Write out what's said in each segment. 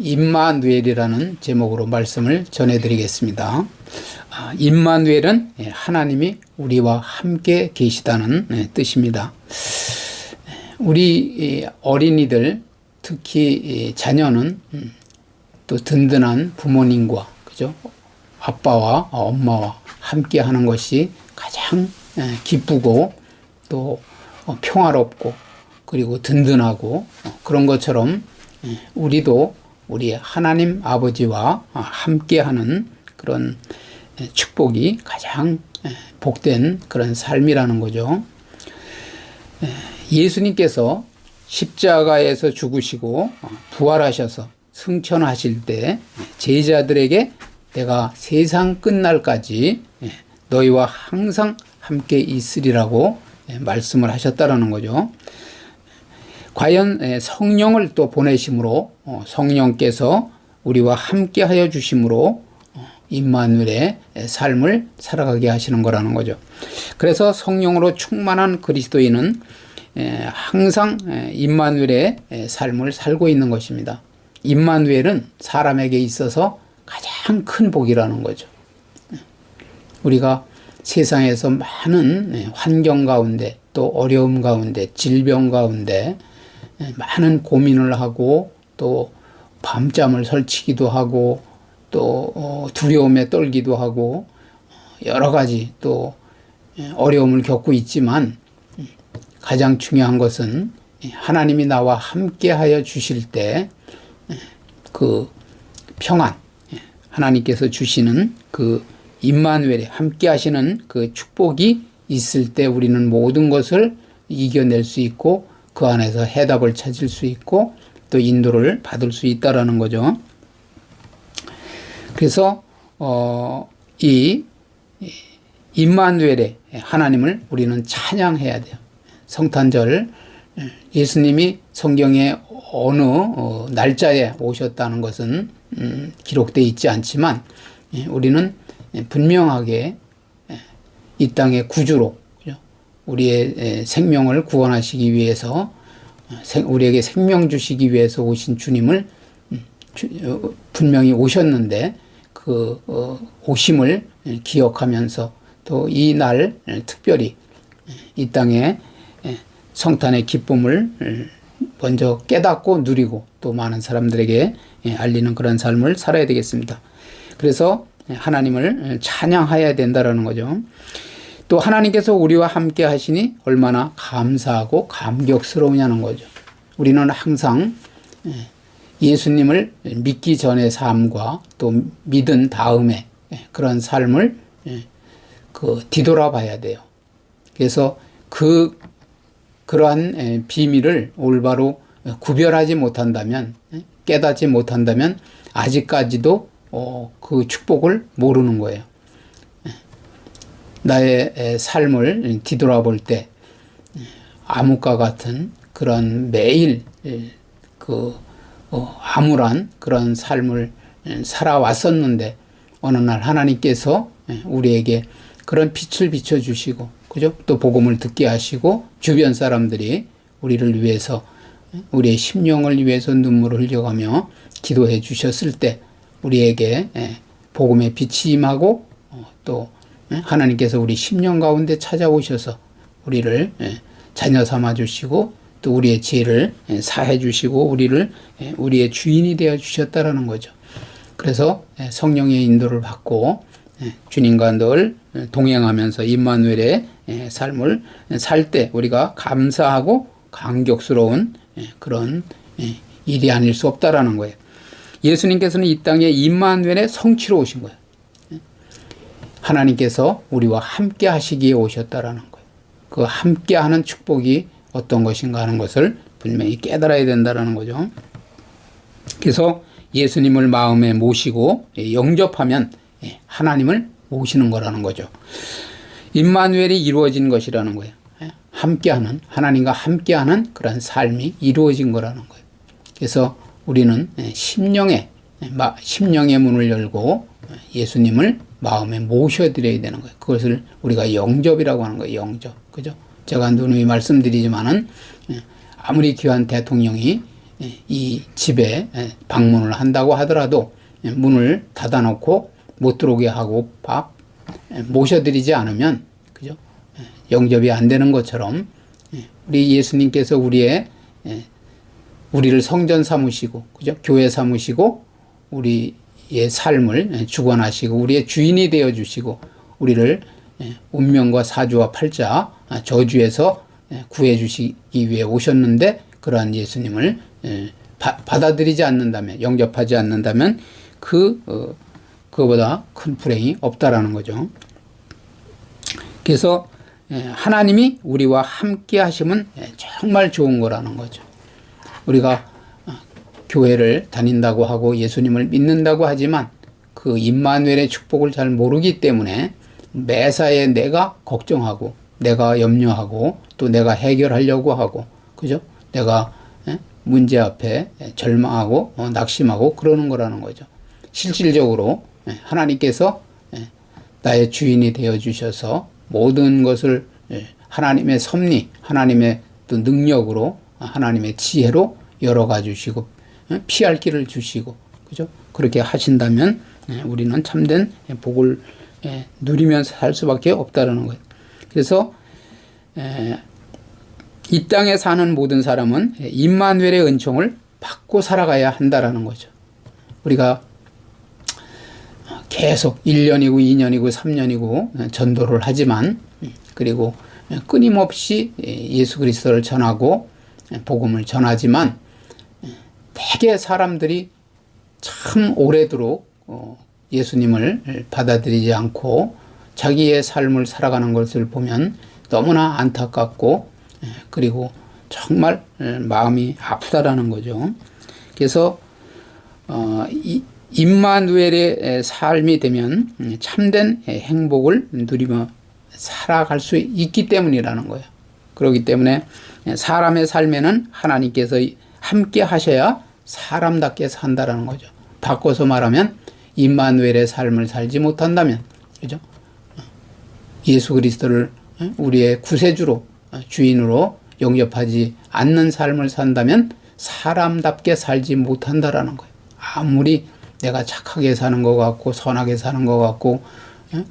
임마누엘이라는 제목으로 말씀을 전해드리겠습니다. 임마누엘은 하나님이 우리와 함께 계시다는 뜻입니다. 우리 어린이들, 특히 자녀는 또 든든한 부모님과, 그죠? 아빠와 엄마와 함께 하는 것이 가장 기쁘고 또 평화롭고 그리고 든든하고 그런 것처럼 우리도 우리 하나님 아버지와 함께하는 그런 축복이 가장 복된 그런 삶이라는 거죠. 예수님께서 십자가에서 죽으시고 부활하셔서 승천하실 때 제자들에게 내가 세상 끝날까지 너희와 항상 함께 있으리라고 말씀을 하셨다라는 거죠. 과연 성령을 또 보내심으로 성령께서 우리와 함께 하여 주심으로 임마누엘의 삶을 살아가게 하시는 거라는 거죠. 그래서 성령으로 충만한 그리스도인은 항상 임마누엘의 삶을 살고 있는 것입니다. 임마누엘은 사람에게 있어서 가장 큰 복이라는 거죠. 우리가 세상에서 많은 환경 가운데 또 어려움 가운데 질병 가운데 많은 고민을 하고 또 밤잠을 설치기도 하고 또 두려움에 떨기도 하고 여러 가지 또 어려움을 겪고 있지만 가장 중요한 것은 하나님이 나와 함께 하여 주실 때 그 평안, 하나님께서 주시는 그 임마누엘이 함께 하시는 그 축복이 있을 때 우리는 모든 것을 이겨낼 수 있고 그 안에서 해답을 찾을 수 있고 또 인도를 받을 수 있다라는 거죠. 그래서 이 임마누엘의 하나님을 우리는 찬양해야 돼요. 성탄절 예수님이 성경에 어느 날짜에 오셨다는 것은 기록되어 있지 않지만 우리는 분명하게 이 땅의 구주로 우리의 생명을 구원하시기 위해서 우리에게 생명 주시기 위해서 오신 주님을 분명히 오셨는데 그 오심을 기억하면서 또 이 날 특별히 이 땅에 성탄의 기쁨을 먼저 깨닫고 누리고 또 많은 사람들에게 알리는 그런 삶을 살아야 되겠습니다. 그래서 하나님을 찬양해야 된다는 거죠. 또 하나님께서 우리와 함께 하시니 얼마나 감사하고 감격스러우냐는 거죠. 우리는 항상 예수님을 믿기 전의 삶과 또 믿은 다음에 그런 삶을 뒤돌아봐야 돼요. 그래서 그러한 비밀을 올바로 구별하지 못한다면, 깨닫지 못한다면 아직까지도 그 축복을 모르는 거예요. 나의 삶을 뒤돌아볼 때 암흑과 같은 그런 매일 암울한 그런 삶을 살아왔었는데 어느 날 하나님께서 우리에게 그런 빛을 비춰주시고 그죠? 또 복음을 듣게 하시고 주변 사람들이 우리를 위해서 우리의 심령을 위해서 눈물을 흘려가며 기도해 주셨을 때 우리에게 복음의 빛이 임하고 또 하나님께서 우리 심령 가운데 찾아오셔서 우리를 자녀 삼아 주시고 또 우리의 죄를 사해 주시고 우리의 주인이 되어 주셨다라는 거죠. 그래서 성령의 인도를 받고 주님과 늘 동행하면서 임마누엘의 삶을 살 때 우리가 감사하고 감격스러운 그런 일이 아닐 수 없다라는 거예요. 예수님께서는 이 땅에 임마누엘의 성취로 오신 거예요. 하나님께서 우리와 함께 하시기에 오셨다라는 거예요. 그 함께 하는 축복이 어떤 것인가 하는 것을 분명히 깨달아야 된다라는 거죠. 그래서 예수님을 마음에 모시고 영접하면 하나님을 모시는 거라는 거죠. 임마누엘이 이루어진 것이라는 거예요. 함께하는, 하나님과 함께하는 그런 삶이 이루어진 거라는 거예요. 그래서 우리는 심령의 문을 열고 예수님을 마음에 모셔드려야 되는 거예요. 그것을 우리가 영접이라고 하는 거예요. 영접. 그죠? 제가 누누이 말씀드리지만은 아무리 귀한 대통령이 이 집에 방문을 한다고 하더라도 문을 닫아놓고 못 들어오게 하고 모셔드리지 않으면, 그죠? 영접이 안 되는 것처럼 우리 예수님께서 우리를 성전 삼으시고, 그죠? 교회 삼으시고, 우리의 삶을 주관하시고, 우리의 주인이 되어 주시고, 우리를 운명과 사주와 팔자, 저주에서 구해 주시기 위해 오셨는데, 그러한 예수님을 받아들이지 않는다면, 영접하지 않는다면, 그거보다 큰 불행이 없다라는 거죠. 그래서 하나님이 우리와 함께 하시면 정말 좋은 거라는 거죠. 우리가 교회를 다닌다고 하고 예수님을 믿는다고 하지만 그 임마누엘의 축복을 잘 모르기 때문에 매사에 내가 걱정하고, 내가 염려하고, 또 내가 해결하려고 하고, 그죠? 내가 문제 앞에 절망하고 낙심하고 그러는 거라는 거죠. 실질적으로 하나님께서 나의 주인이 되어 주셔서 모든 것을 하나님의 섭리, 하나님의 또 능력으로, 하나님의 지혜로 열어가 주시고 피할 길을 주시고, 그죠? 그렇게 하신다면 우리는 참된 복을 누리면서 살 수밖에 없다는 거예요. 그래서 이 땅에 사는 모든 사람은 임마누엘의 은총을 받고 살아가야 한다라는 거죠. 우리가 계속 1년이고 2년이고 3년이고 전도를 하지만, 그리고 끊임없이 예수 그리스도를 전하고 복음을 전하지만 대개 사람들이 참 오래도록 예수님을 받아들이지 않고 자기의 삶을 살아가는 것을 보면 너무나 안타깝고, 그리고 정말 마음이 아프다라는 거죠. 그래서 임마누엘의 삶이 되면 참된 행복을 누리며 살아갈 수 있기 때문이라는 거예요. 그렇기 때문에 사람의 삶에는 하나님께서 함께 하셔야 사람답게 산다라는 거죠. 바꿔서 말하면 임마누엘의 삶을 살지 못한다면, 그죠? 예수 그리스도를 우리의 구세주로, 주인으로 영접하지 않는 삶을 산다면 사람답게 살지 못한다라는 거예요. 아무리 내가 착하게 사는 것 같고 선하게 사는 것 같고,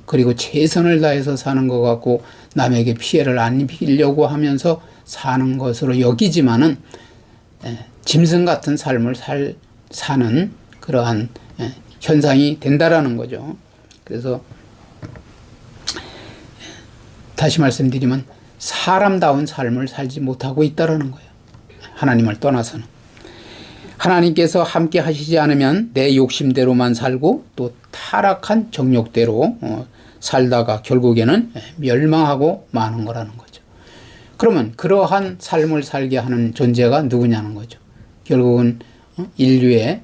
그리고 최선을 다해서 사는 것 같고 남에게 피해를 안 입히려고 하면서 사는 것으로 여기지만은 짐승 같은 삶을 사는 그러한 현상이 된다라는 거죠. 그래서 다시 말씀드리면 사람다운 삶을 살지 못하고 있다라는 거예요. 하나님을 떠나서는. 하나님께서 함께 하시지 않으면 내 욕심대로만 살고 또 타락한 정욕대로 살다가 결국에는 멸망하고 마는 거라는 거죠. 그러면 그러한 삶을 살게 하는 존재가 누구냐는 거죠. 결국은 인류의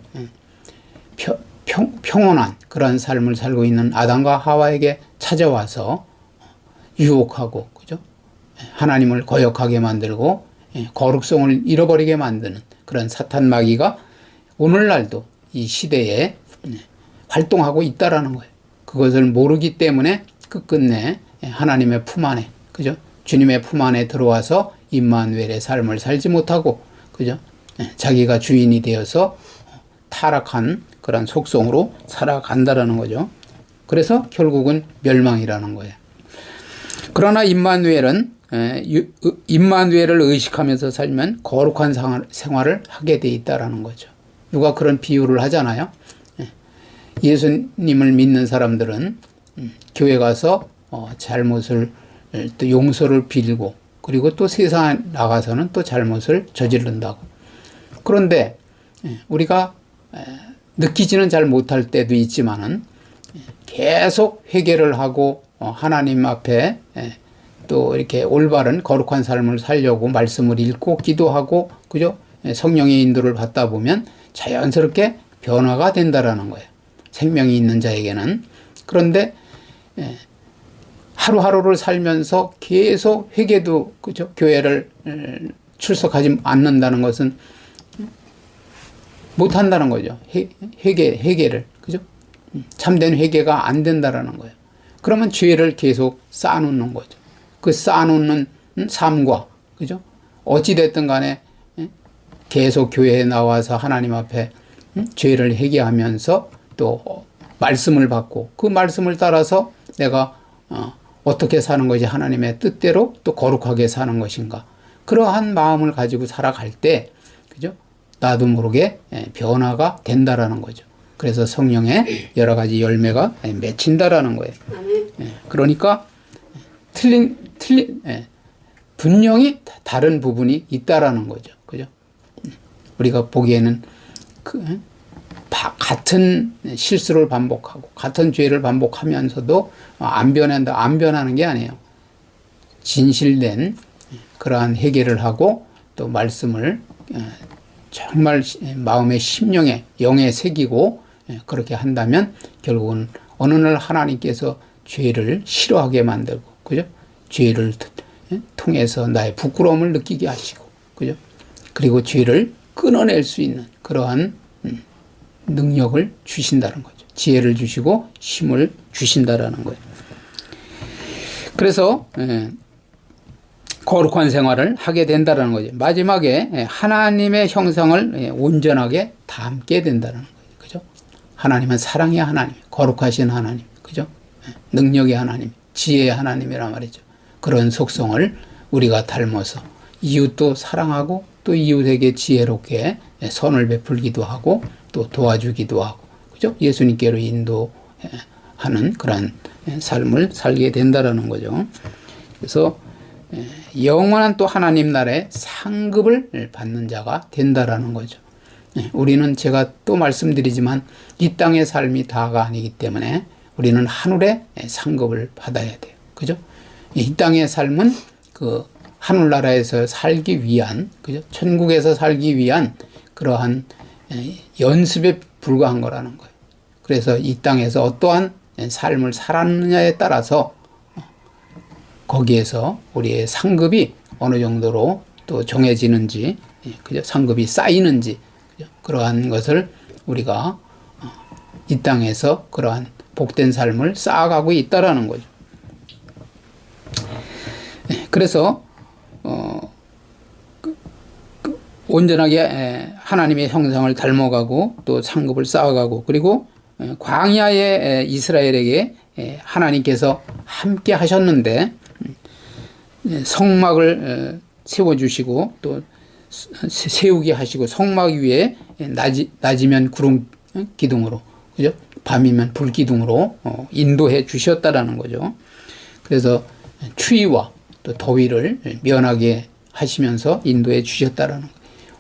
평온한 그런 삶을 살고 있는 아담과 하와에게 찾아와서 유혹하고, 그죠? 하나님을 거역하게 만들고 거룩성을 잃어버리게 만드는 그런 사탄 마귀가 오늘날도 이 시대에 활동하고 있다라는 거예요. 그것을 모르기 때문에 끝끝내 하나님의 품 안에, 그죠? 주님의 품 안에 들어와서 임마누엘의 삶을 살지 못하고, 그죠? 자기가 주인이 되어서 타락한 그런 속성으로 살아간다라는 거죠. 그래서 결국은 멸망이라는 거예요. 그러나 임마누엘은 임마누엘을 의식하면서 살면 거룩한 생활을 하게 돼 있다라는 거죠. 누가 그런 비유를 하잖아요. 예수님을 믿는 사람들은 교회 가서 잘못을 또 용서를 빌고, 그리고 또 세상에 나가서는 또 잘못을 저지른다고. 그런데 우리가 느끼지는 잘 못할 때도 있지만은 계속 회개를 하고 하나님 앞에 또 이렇게 올바른 거룩한 삶을 살려고 말씀을 읽고 기도하고, 그죠? 성령의 인도를 받다 보면 자연스럽게 변화가 된다라는 거예요. 생명이 있는 자에게는. 그런데 하루하루를 살면서 계속 회개도, 그죠? 교회를 출석하지 않는다는 것은 못한다는 거죠. 회개를, 그죠? 참된 회개가 안 된다라는 거예요. 그러면 죄를 계속 쌓아놓는 거죠. 그 쌓아놓는 삶과, 그죠? 어찌됐든 간에 계속 교회에 나와서 하나님 앞에 죄를 회개하면서 또 말씀을 받고 그 말씀을 따라서 내가 어떻게 사는 것이 하나님의 뜻대로 또 거룩하게 사는 것인가, 그러한 마음을 가지고 살아갈 때, 그죠? 나도 모르게 변화가 된다라는 거죠. 그래서 성령의 여러 가지 열매가 맺힌다라는 거예요. 그러니까 분명히 다른 부분이 있다라는 거죠. 그죠? 우리가 보기에는 같은 실수를 반복하고 같은 죄를 반복하면서도 안 변하는 게 아니에요. 진실된 그러한 회개를 하고 또 말씀을 정말 마음의 심령에 영에 새기고 그렇게 한다면 결국은 어느 날 하나님께서 죄를 싫어하게 만들고, 그죠? 죄를 통해서 나의 부끄러움을 느끼게 하시고, 그죠? 그리고 죄를 끊어낼 수 있는 그러한 능력을 주신다는 거죠. 지혜를 주시고 힘을 주신다라는 거예요. 그래서 거룩한 생활을 하게 된다는 거죠. 마지막에 하나님의 형상을 온전하게 담게 된다는 거예요. 그죠? 하나님은 사랑의 하나님, 거룩하신 하나님, 그죠? 능력의 하나님, 지혜의 하나님이란 말이죠. 그런 속성을 우리가 닮아서 이웃도 사랑하고 또 이웃에게 지혜롭게 선을 베풀기도 하고 또 도와주기도 하고, 그죠? 예수님께로 인도하는 그런 삶을 살게 된다는 거죠. 그래서 영원한 또 하나님 나라의 상급을 받는 자가 된다라는 거죠. 우리는 제가 또 말씀드리지만 이 땅의 삶이 다가 아니기 때문에 우리는 하늘의 상급을 받아야 돼요. 그죠? 이 땅의 삶은 그 하늘나라에서 살기 위한, 그죠? 천국에서 살기 위한 그러한 연습에 불과한 거라는 거예요. 그래서 이 땅에서 어떠한 삶을 살았느냐에 따라서 거기에서 우리의 상급이 어느 정도로 또 정해지는지, 그죠? 상급이 쌓이는지, 그죠? 그러한 것을 우리가 이 땅에서 그러한 복된 삶을 쌓아가고 있다라는 거죠. 그래서 온전하게 하나님의 형상을 닮아가고 또 상급을 쌓아가고, 그리고 광야의 이스라엘에게 하나님께서 함께 하셨는데 성막을 세워주시고 또 세우게 하시고, 성막 위에 낮이면 구름 기둥으로, 그죠? 밤이면 불 기둥으로 인도해 주셨다라는 거죠. 그래서 추위와 또 더위를 면하게 하시면서 인도해 주셨다라는 거예요.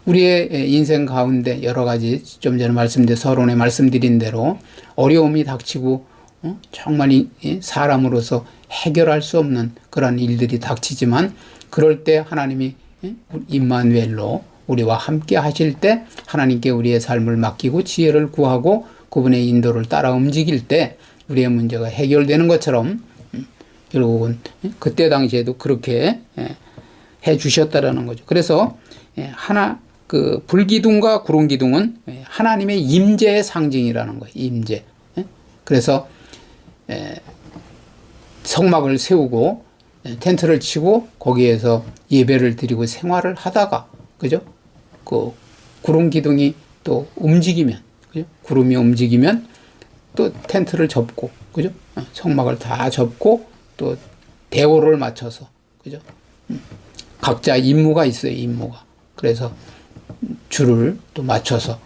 우리의 인생 가운데 여러 가지 좀 전에 말씀드린 서론에 말씀드린 대로 어려움이 닥치고 정말 사람으로서 해결할 수 없는 그런 일들이 닥치지만, 그럴 때 하나님이 임마누엘로 우리와 함께 하실 때 하나님께 우리의 삶을 맡기고 지혜를 구하고 그분의 인도를 따라 움직일 때 우리의 문제가 해결되는 것처럼 결국은 그때 당시에도 그렇게 해 주셨다라는 거죠. 그래서 그 불기둥과 구름기둥은 하나님의 임재의 상징이라는 거예요. 임재. 그래서 성막을 세우고 텐트를 치고 거기에서 예배를 드리고 생활을 하다가, 그죠? 그 구름기둥이 또 움직이면, 그죠? 구름이 움직이면 또 텐트를 접고, 그죠? 성막을 다 접고 또 대오를 맞춰서, 그죠? 각자 임무가 있어요. 임무가. 그래서 줄을 또 맞춰서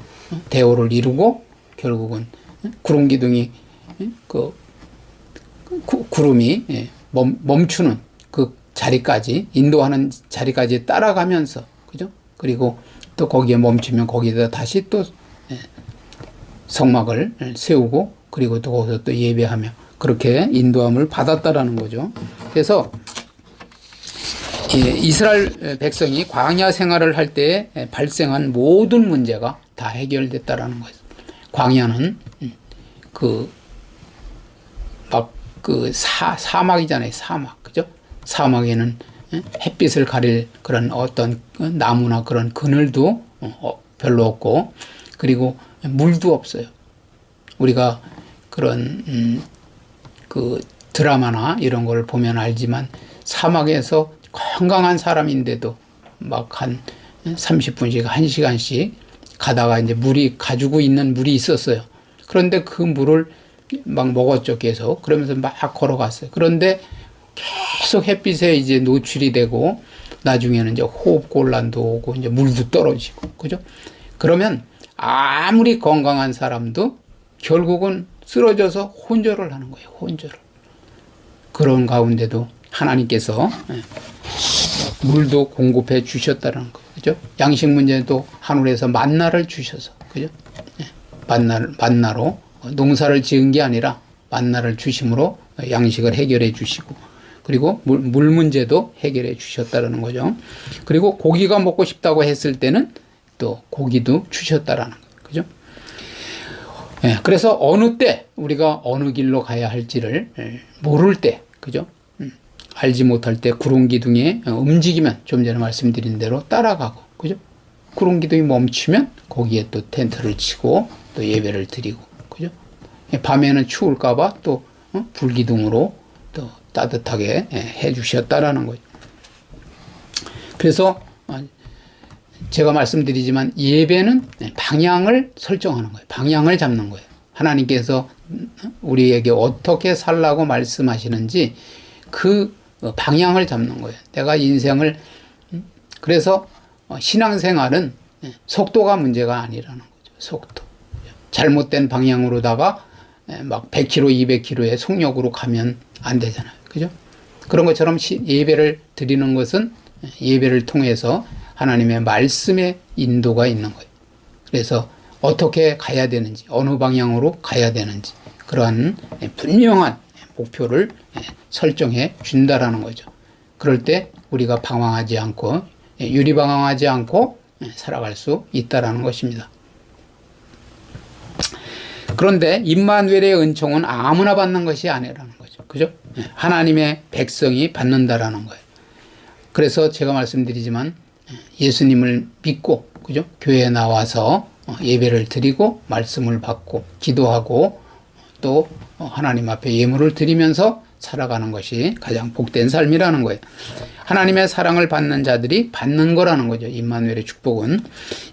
대오를 이루고 결국은 구름기둥이 구름이 멈추는 그 자리까지, 인도하는 자리까지 따라가면서, 그죠? 그리고 또 거기에 멈추면 거기에다 다시 또 성막을 세우고 그리고 또 거기서 또 예배하며 그렇게 인도함을 받았다라는 거죠. 그래서 이스라엘 백성이 광야 생활을 할 때 발생한 모든 문제가 다 해결됐다라는 거예요. 광야는 사막이잖아요. 사막. 그죠? 사막에는 햇빛을 가릴 그런 어떤 나무나 그런 그늘도 별로 없고, 그리고 물도 없어요. 우리가 그런 그 드라마나 이런 걸 보면 알지만 사막에서 건강한 사람인데도 막 한 30분씩 1시간씩 가다가 이제 물이 가지고 있는 물이 있었어요. 그런데 그 물을 막 먹었죠, 계속. 그러면서 막 걸어갔어요. 그런데 계속 햇빛에 이제 노출이 되고 나중에는 이제 호흡곤란도 오고 이제 물도 떨어지고, 그죠? 그러면 아무리 건강한 사람도 결국은 쓰러져서 혼절을 하는 거예요, 혼절을. 그런 가운데도 하나님께서 물도 공급해 주셨다는 거, 그죠? 양식 문제도 하늘에서 만나를 주셔서, 그죠? 만나로 농사를 지은 게 아니라 만나를 주심으로 양식을 해결해 주시고, 그리고 물 문제도 해결해 주셨다는 거죠. 그리고 고기가 먹고 싶다고 했을 때는 또 고기도 주셨다라는 거예요, 그죠? 그래서 어느 때 우리가 어느 길로 가야 할지를 모를 때, 그죠? 알지 못할 때 구름 기둥이 움직이면 좀 전에 말씀드린 대로 따라가고, 그죠? 구름 기둥이 멈추면 거기에 또 텐트를 치고 또 예배를 드리고, 그죠? 밤에는 추울까봐 또 불기둥으로 또 따뜻하게 해 주셨다라는 거죠. 그래서 제가 말씀드리지만 예배는 방향을 설정하는 거예요. 방향을 잡는 거예요. 하나님께서 우리에게 어떻게 살라고 말씀하시는지 그 방향을 잡는 거예요. 내가 인생을, 그래서 신앙생활은 속도가 문제가 아니라는 거죠. 속도. 잘못된 방향으로다가 막 100km, 200km의 속력으로 가면 안 되잖아요. 그죠? 그런 것처럼 예배를 드리는 것은 예배를 통해서 하나님의 말씀의 인도가 있는 거예요. 그래서 어떻게 가야 되는지, 어느 방향으로 가야 되는지, 그러한 분명한 목표를 설정해 준다라는 거죠. 그럴 때 우리가 방황하지 않고, 유리방황하지 않고 살아갈 수 있다라는 것입니다. 그런데 임마누엘의 은총은 아무나 받는 것이 아니라는 거죠. 그죠? 하나님의 백성이 받는다라는 거예요. 그래서 제가 말씀드리지만 예수님을 믿고, 그죠? 교회에 나와서 예배를 드리고 말씀을 받고 기도하고 또 하나님 앞에 예물을 드리면서 살아가는 것이 가장 복된 삶이라는 거예요. 하나님의 사랑을 받는 자들이 받는 거라는 거죠. 임마누엘의 축복은.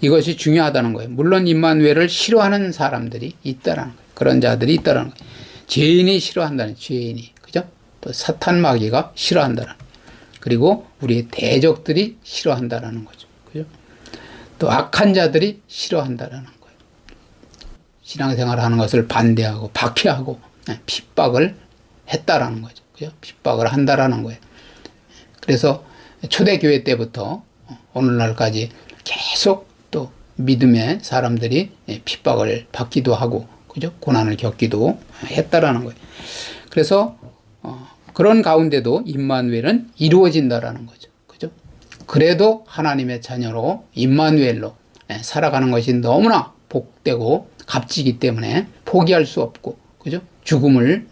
이것이 중요하다는 거예요. 물론 임마누엘을 싫어하는 사람들이 있다라는 거예요. 그런 자들이 있다라는 거예요. 죄인이 싫어한다는, 죄인이, 그죠? 또 사탄 마귀가 싫어한다는, 그리고 우리의 대적들이 싫어한다라는 거죠. 그죠? 또 악한 자들이 싫어한다라는 거예요. 신앙생활 하는 것을 반대하고 박해하고 핍박을 했다라는 거죠. 그죠? 핍박을 한다라는 거예요. 그래서 초대교회 때부터 오늘날까지 계속 또 믿음의 사람들이 핍박을 받기도 하고, 그죠? 고난을 겪기도 했다라는 거예요. 그래서 그런 가운데도 임마누엘은 이루어진다라는 거죠. 그죠? 그래도 하나님의 자녀로 임마누엘로 살아가는 것이 너무나 복되고 값지기 때문에 포기할 수 없고, 그죠? 죽음을,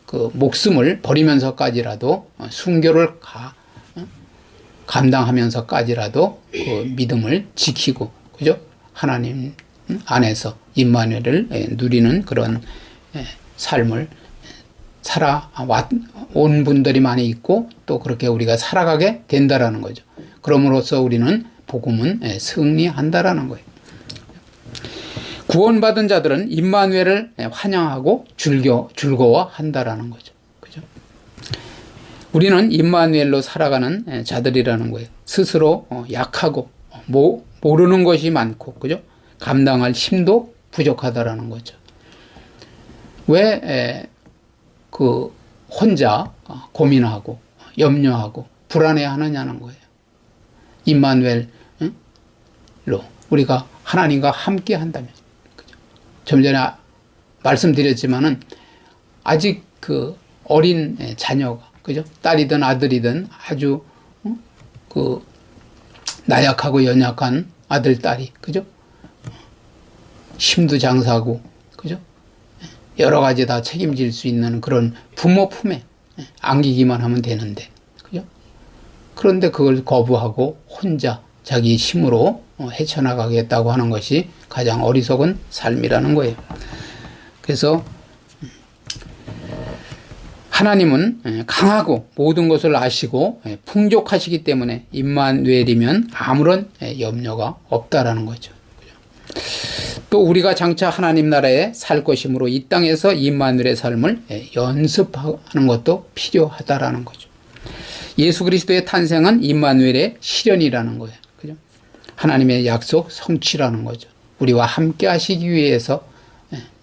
그 목숨을 버리면서까지라도 순교를 감당하면서까지라도 그 믿음을 지키고, 그죠? 하나님 안에서 임마누엘을 누리는 그런 삶을 살아온 분들이 많이 있고 또 그렇게 우리가 살아가게 된다라는 거죠. 그럼으로써 우리는 복음은 승리한다라는 거예요. 구원받은 자들은 임마누엘을 환영하고 즐거워한다라는 거죠. 그죠? 우리는 임마누엘로 살아가는 자들이라는 거예요. 스스로 약하고 모르는 것이 많고, 그죠? 감당할 힘도 부족하다라는 거죠. 왜 그 혼자 고민하고 염려하고 불안해하느냐는 거예요. 임마누엘로 우리가 하나님과 함께 한다면, 그죠? 좀 전에 말씀드렸지만은 아직 그 어린 자녀가, 그죠? 딸이든 아들이든 아주 그 나약하고 연약한 아들, 딸이, 그죠? 힘도 장사하고, 그죠? 여러 가지 다 책임질 수 있는 그런 부모 품에 안기기만 하면 되는데, 그죠? 그런데 그걸 거부하고 혼자 자기 힘으로 헤쳐나가겠다고 하는 것이 가장 어리석은 삶이라는 거예요. 그래서 하나님은 강하고 모든 것을 아시고 풍족하시기 때문에 임마누엘이면 아무런 염려가 없다라는 거죠. 또 우리가 장차 하나님 나라에 살 것이므로 이 땅에서 임마누엘의 삶을 연습하는 것도 필요하다라는 거죠. 예수 그리스도의 탄생은 임마누엘의 실현이라는 거예요. 그죠? 하나님의 약속 성취라는 거죠. 우리와 함께 하시기 위해서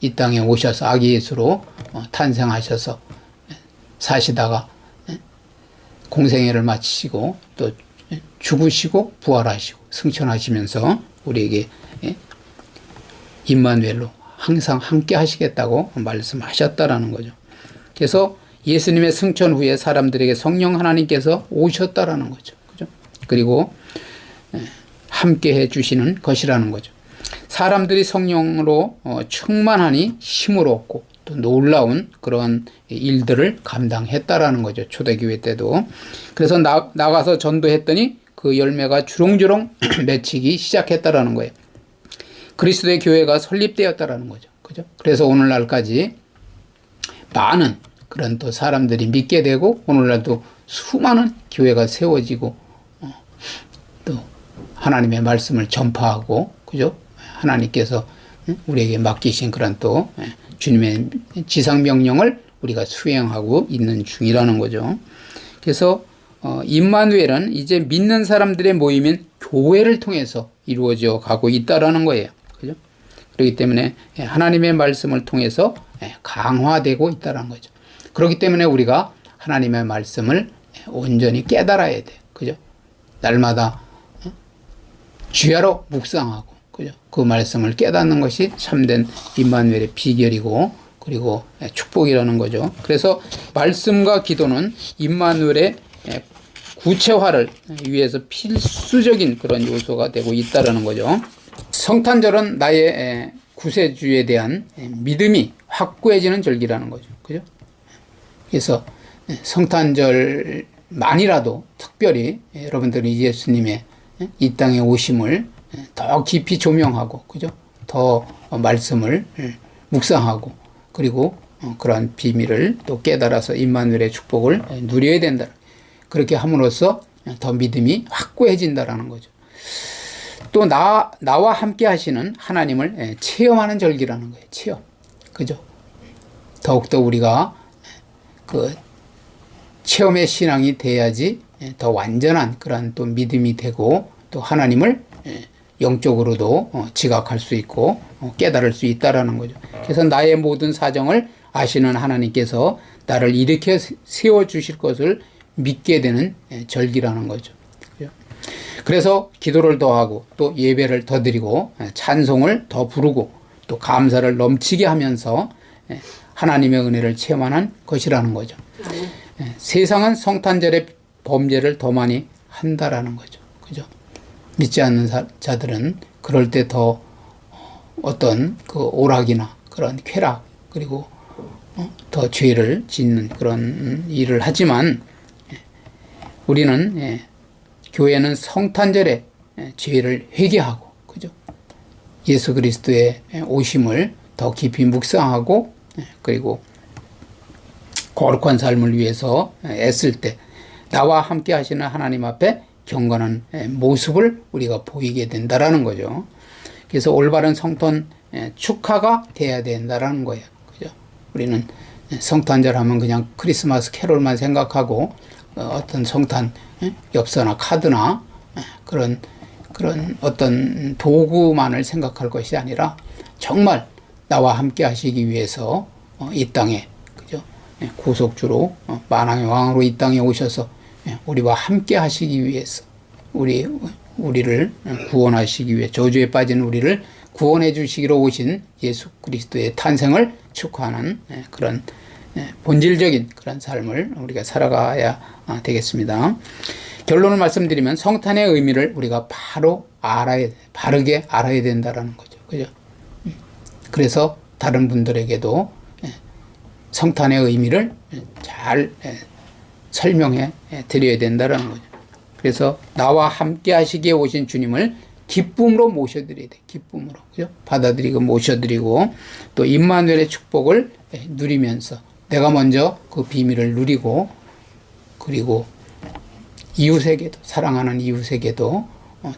이 땅에 오셔서 아기 예수로 탄생하셔서 사시다가 공생애를 마치시고 또 죽으시고 부활하시고 승천하시면서 우리에게 임마누엘로 항상 함께 하시겠다고 말씀하셨다라는 거죠. 그래서 예수님의 승천 후에 사람들에게 성령 하나님께서 오셨다라는 거죠. 그죠? 그리고 함께 해 주시는 것이라는 거죠. 사람들이 성령으로 충만하니 힘을 얻고 또 놀라운 그런 일들을 감당했다라는 거죠. 초대교회 때도. 그래서 나가서 전도했더니 그 열매가 주렁주렁 맺히기 시작했다라는 거예요. 그리스도의 교회가 설립되었다라는 거죠. 그죠? 그래서 오늘날까지 많은 그런 또 사람들이 믿게 되고 오늘날도 수많은 교회가 세워지고 또 하나님의 말씀을 전파하고 그죠? 하나님께서 우리에게 맡기신 그런 또 주님의 지상명령을 우리가 수행하고 있는 중이라는 거죠. 그래서 임마누엘은 이제 믿는 사람들의 모임인 교회를 통해서 이루어져 가고 있다라는 거예요. 그죠? 그렇기 때문에 하나님의 말씀을 통해서 강화되고 있다는 거죠. 그렇기 때문에 우리가 하나님의 말씀을 온전히 깨달아야 돼. 그죠? 날마다 주야로 묵상하고, 그죠? 그 말씀을 깨닫는 것이 참된 임마누엘의 비결이고, 그리고 축복이라는 거죠. 그래서 말씀과 기도는 임마누엘의 구체화를 위해서 필수적인 그런 요소가 되고 있다라는 거죠. 성탄절은 나의 구세주에 대한 믿음이 확고해지는 절기라는 거죠. 그죠? 그래서 성탄절만이라도 특별히 여러분들이 예수님의 이 땅에 오심을 더 깊이 조명하고, 그죠? 더 말씀을 묵상하고, 그리고 그러한 비밀을 또 깨달아서 임마누엘의 축복을 누려야 된다. 그렇게 함으로써 더 믿음이 확고해진다라는 거죠. 또 나와 함께 하시는 하나님을 체험하는 절기라는 거예요. 체험. 그죠? 더욱더 우리가 그 체험의 신앙이 돼야지 더 완전한 그런 또 믿음이 되고 또 하나님을 영적으로도 지각할 수 있고 깨달을 수 있다라는 거죠. 그래서 나의 모든 사정을 아시는 하나님께서 나를 일으켜 세워 주실 것을 믿게 되는 절기라는 거죠. 그래서 기도를 더 하고 또 예배를 더 드리고 찬송을 더 부르고 또 감사를 넘치게 하면서 하나님의 은혜를 체험하는 것이라는 거죠. 세상은 성탄절의 범죄를 더 많이 한다라는 거죠. 그죠? 믿지 않는 자들은 그럴 때 더 어떤 그 오락이나 그런 쾌락 그리고 더 죄를 짓는 그런 일을 하지만 우리는 교회는 성탄절에 죄를 회개하고 그죠? 예수 그리스도의 오심을 더 깊이 묵상하고 그리고 거룩한 삶을 위해서 애쓸 때 나와 함께 하시는 하나님 앞에 경건한 모습을 우리가 보이게 된다라는 거죠. 그래서 올바른 성탄 축하가 돼야 된다라는 거예요. 그죠? 우리는 성탄절 하면 그냥 크리스마스 캐롤만 생각하고 어떤 성탄 엽서나 카드나 그런 어떤 도구만을 생각할 것이 아니라 정말 나와 함께 하시기 위해서 이 땅에 그죠? 구속주로 만왕의 왕으로 이 땅에 오셔서 우리와 함께 하시기 위해서 우리를 구원하시기 위해 저주에 빠진 우리를 구원해 주시기로 오신 예수 그리스도의 탄생을 축하하는 그런 본질적인 그런 삶을 우리가 살아가야 되겠습니다. 결론을 말씀드리면 성탄의 의미를 우리가 바르게 알아야 된다라는 거죠. 그죠? 그래서 다른 분들에게도 성탄의 의미를 잘 설명해 드려야 된다는 거죠. 그래서 나와 함께 하시기에 오신 주님을 기쁨으로 모셔드려야 돼. 기쁨으로. 그죠? 받아들이고 모셔드리고 또 임마누엘의 축복을 누리면서 내가 먼저 그 비밀을 누리고 그리고 이웃에게도 사랑하는 이웃에게도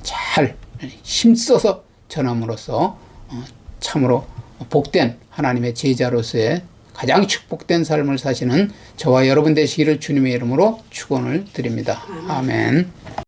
잘 힘써서 전함으로써 참으로 복된 하나님의 제자로서의 가장 축복된 삶을 사시는 저와 여러분 되시기를 주님의 이름으로 축원을 드립니다. 아멘.